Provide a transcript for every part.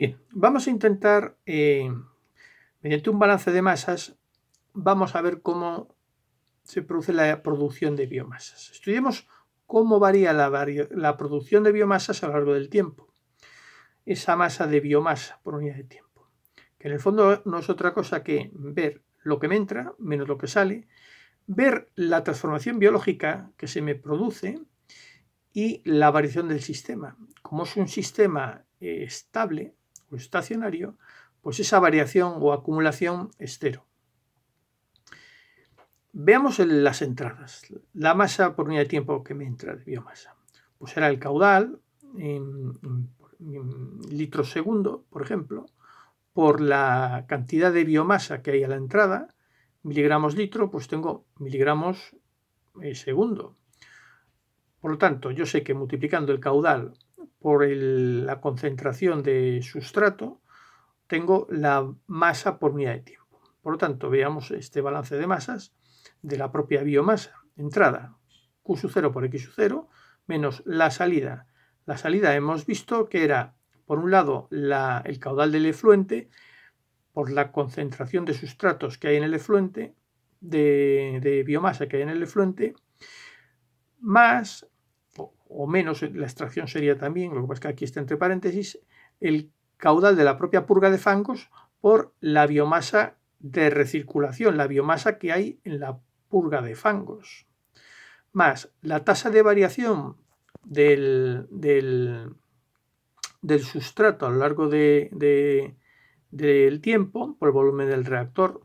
Bien, vamos a intentar, mediante un balance de masas, vamos a ver cómo se produce la producción de biomasas. Estudiemos cómo varía la producción de biomasas a lo largo del tiempo. Esa masa de biomasa por unidad de tiempo, que en el fondo no es otra cosa que ver lo que me entra menos lo que sale, ver la transformación biológica que se me produce y la variación del sistema. Como es un sistema estable o estacionario, pues esa variación o acumulación es cero. Veamos las entradas, la masa por unidad de tiempo que me entra de biomasa. Pues será el caudal en litros segundo, por ejemplo, por la cantidad de biomasa que hay a la entrada, miligramos litro, pues tengo miligramos segundo. Por lo tanto, yo sé que multiplicando el caudal por la concentración de sustrato, tengo la masa por unidad de tiempo. Por lo tanto, veamos este balance de masas de la propia biomasa. Entrada, Q sub 0 por X sub 0, menos la salida. La salida hemos visto que era, por un lado, el caudal del efluente, por la concentración de sustratos que hay en el efluente, de biomasa que hay en el efluente, más o menos, la extracción sería también, lo que pasa es que aquí está entre paréntesis, el caudal de la propia purga de fangos por la biomasa de recirculación, la biomasa que hay en la purga de fangos, más la tasa de variación del sustrato a lo largo del tiempo por el volumen del reactor.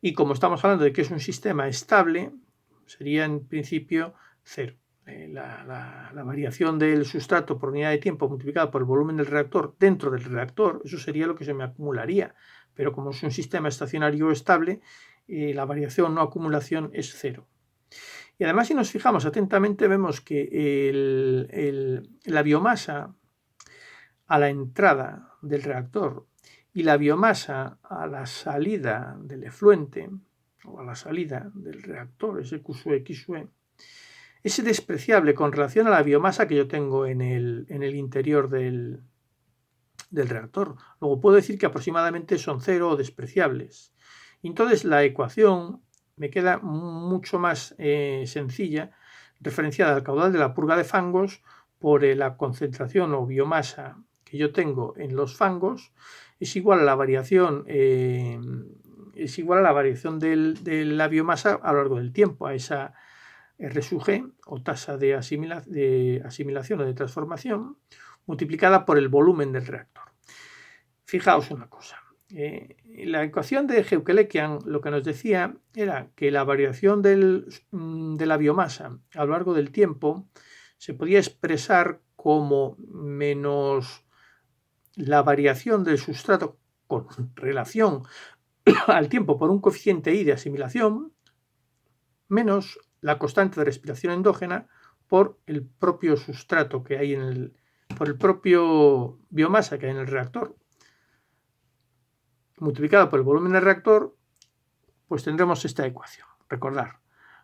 Y como estamos hablando de que es un sistema estable, sería en principio cero. La variación del sustrato por unidad de tiempo multiplicada por el volumen del reactor dentro del reactor, eso sería lo que se me acumularía. Pero como es un sistema estacionario estable, la variación no acumulación es cero. Y además, si nos fijamos atentamente, vemos que la biomasa a la entrada del reactor y la biomasa a la salida del efluente o a la salida del reactor, ese Q sub X sub E, es despreciable con relación a la biomasa que yo tengo en el interior del reactor. Luego puedo decir que aproximadamente son cero o despreciables. Entonces la ecuación me queda mucho más sencilla, referenciada al caudal de la purga de fangos por la concentración o biomasa que yo tengo en los fangos, es igual a la variación de la biomasa a lo largo del tiempo, a esa R sub G o tasa de asimilación o de transformación, multiplicada por el volumen del reactor. Fijaos una cosa, la ecuación de Heukelekian lo que nos decía era que la variación de la biomasa a lo largo del tiempo se podía expresar como menos la variación del sustrato con relación al tiempo por un coeficiente I de asimilación menos la constante de respiración endógena por el propio sustrato que hay por el propio biomasa que hay en el reactor, multiplicado por el volumen del reactor, pues tendremos esta ecuación. Recordar,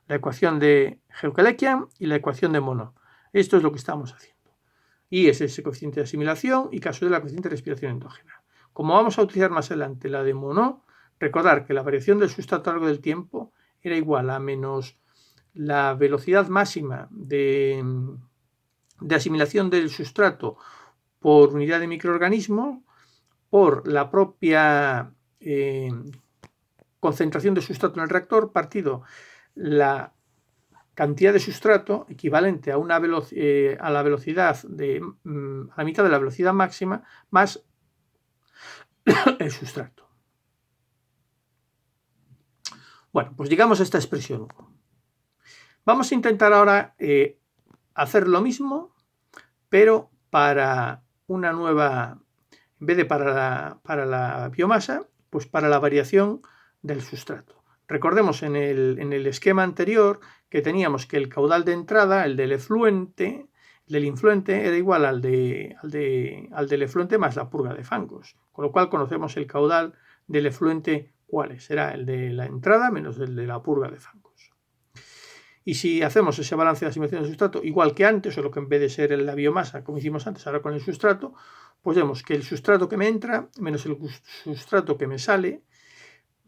la ecuación de Heukelekian y la ecuación de Monod. Esto es lo que estamos haciendo. Y es ese coeficiente de asimilación y caso de la coeficiente de respiración endógena. Como vamos a utilizar más adelante la de Monod, recordar que la variación del sustrato a lo largo del tiempo era igual a menos la velocidad máxima de asimilación del sustrato por unidad de microorganismo por la propia concentración de sustrato en el reactor partido la cantidad de sustrato equivalente a la velocidad a la mitad de la velocidad máxima más el sustrato. Bueno, pues llegamos a esta expresión. Vamos a intentar ahora hacer lo mismo, pero para una nueva, en vez de para la biomasa, pues para la variación del sustrato. Recordemos en el esquema anterior que teníamos que el caudal de entrada, el del efluente, era igual al del efluente más la purga de fangos, con lo cual conocemos el caudal del efluente, ¿cuál es? Será el de la entrada menos el de la purga de fangos. Y si hacemos ese balance de asimilación del sustrato igual que antes, solo que en vez de ser la biomasa, como hicimos antes, ahora con el sustrato, pues vemos que el sustrato que me entra menos el sustrato que me sale,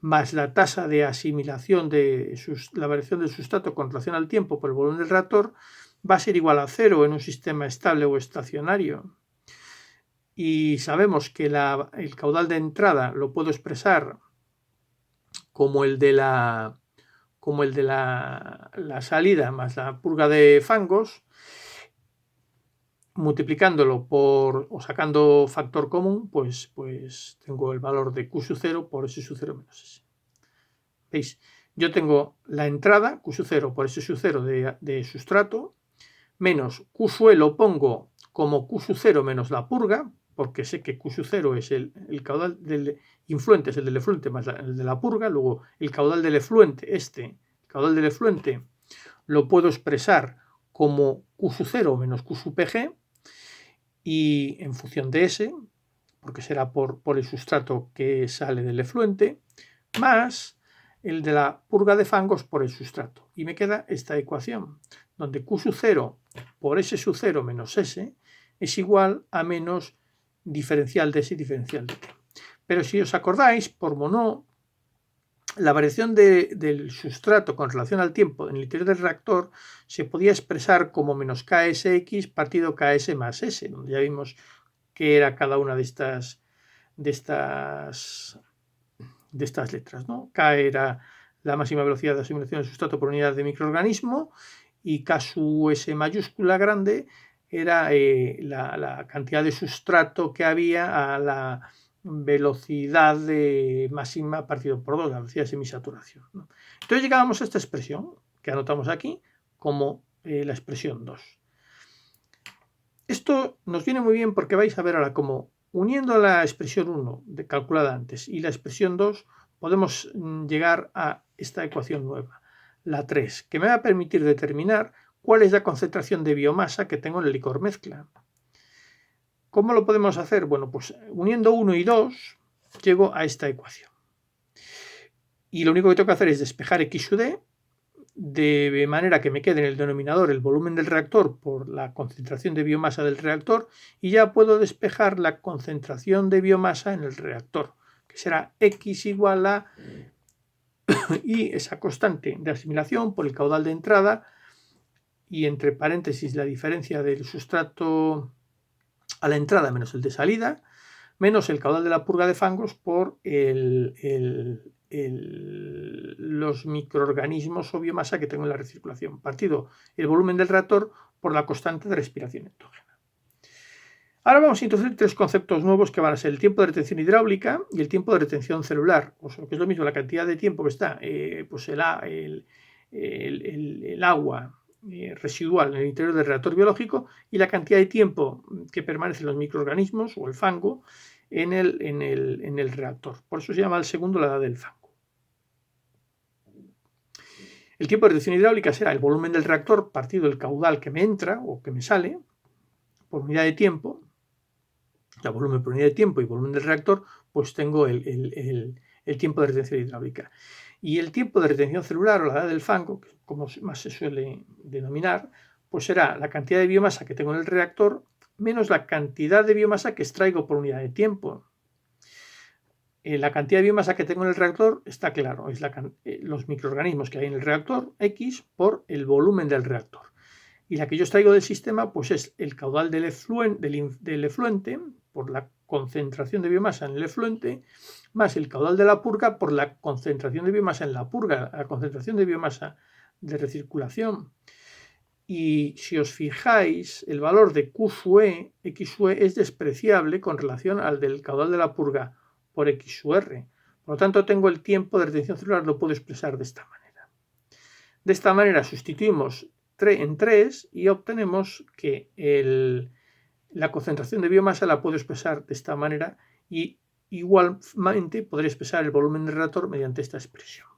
más la tasa de asimilación de la variación del sustrato con relación al tiempo por el volumen del reactor, va a ser igual a 0 en un sistema estable o estacionario. Y sabemos que el caudal de entrada lo puedo expresar como el de la salida más la purga de fangos, multiplicándolo o sacando factor común, pues tengo el valor de Q sub 0 por S sub 0 menos S. ¿Veis? Yo tengo la entrada, Q sub 0 por S sub 0 de sustrato, menos Q sub E lo pongo como Q sub 0 menos la purga, porque sé que Q sub 0 es el caudal del influente, es el del efluente más el de la purga, luego el caudal del efluente, el caudal del efluente lo puedo expresar como Q sub 0 menos Q sub PG, y en función de S, porque será por el sustrato que sale del efluente, más el de la purga de fangos por el sustrato. Y me queda esta ecuación, donde Q sub 0 por S sub 0 menos S es igual a menos diferencial de S diferencial de T. Pero si os acordáis, por Monod, la variación del sustrato con relación al tiempo en el interior del reactor se podía expresar como menos KSX partido KS más S, donde ya vimos que era cada una de estas letras, ¿no? K era la máxima velocidad de asimilación del sustrato por unidad de microorganismo y K sub S mayúscula grande era la cantidad de sustrato que había a la velocidad máxima partido por 2, la velocidad de semisaturación, ¿no? Entonces llegábamos a esta expresión que anotamos aquí como la expresión 2. Esto nos viene muy bien porque vais a ver ahora cómo uniendo la expresión 1 calculada antes y la expresión 2 podemos llegar a esta ecuación nueva, la 3, que me va a permitir determinar cuál es la concentración de biomasa que tengo en el licor mezcla. ¿Cómo lo podemos hacer? Bueno, pues uniendo 1 y 2 llego a esta ecuación. Y lo único que tengo que hacer es despejar X sub D, de manera que me quede en el denominador el volumen del reactor por la concentración de biomasa del reactor, y ya puedo despejar la concentración de biomasa en el reactor, que será X igual a y esa constante de asimilación por el caudal de entrada y entre paréntesis la diferencia del sustrato a la entrada menos el de salida, menos el caudal de la purga de fangos por los microorganismos o biomasa que tengo en la recirculación, partido el volumen del reactor por la constante de respiración endógena. Ahora vamos a introducir 3 conceptos nuevos que van a ser el tiempo de retención hidráulica y el tiempo de retención celular, o sea, que es lo mismo la cantidad de tiempo que está pues el agua residual en el interior del reactor biológico y la cantidad de tiempo que permanecen los microorganismos o el fango en el reactor. Por eso se llama el segundo la edad del fango. El tiempo de retención hidráulica será el volumen del reactor partido el caudal que me entra o que me sale por unidad de tiempo. El volumen por unidad de tiempo y volumen del reactor, pues tengo el tiempo de retención hidráulica. Y el tiempo de retención celular o la edad del fango, como más se suele denominar, pues será la cantidad de biomasa que tengo en el reactor menos la cantidad de biomasa que extraigo por unidad de tiempo. La cantidad de biomasa que tengo en el reactor está claro, es los microorganismos que hay en el reactor, X, por el volumen del reactor. Y la que yo extraigo del sistema, pues es el caudal del efluente por la concentración de biomasa en el efluente, más el caudal de la purga por la concentración de biomasa en la purga, la concentración de biomasa de recirculación. Y si os fijáis, el valor de Q sub E, X sub E, es despreciable con relación al del caudal de la purga por X sub R. Por lo tanto, tengo el tiempo de retención celular, lo puedo expresar de esta manera. De esta manera sustituimos en 3 y obtenemos que la concentración de biomasa la puedo expresar de esta manera y igualmente podré expresar el volumen del reactor mediante esta expresión.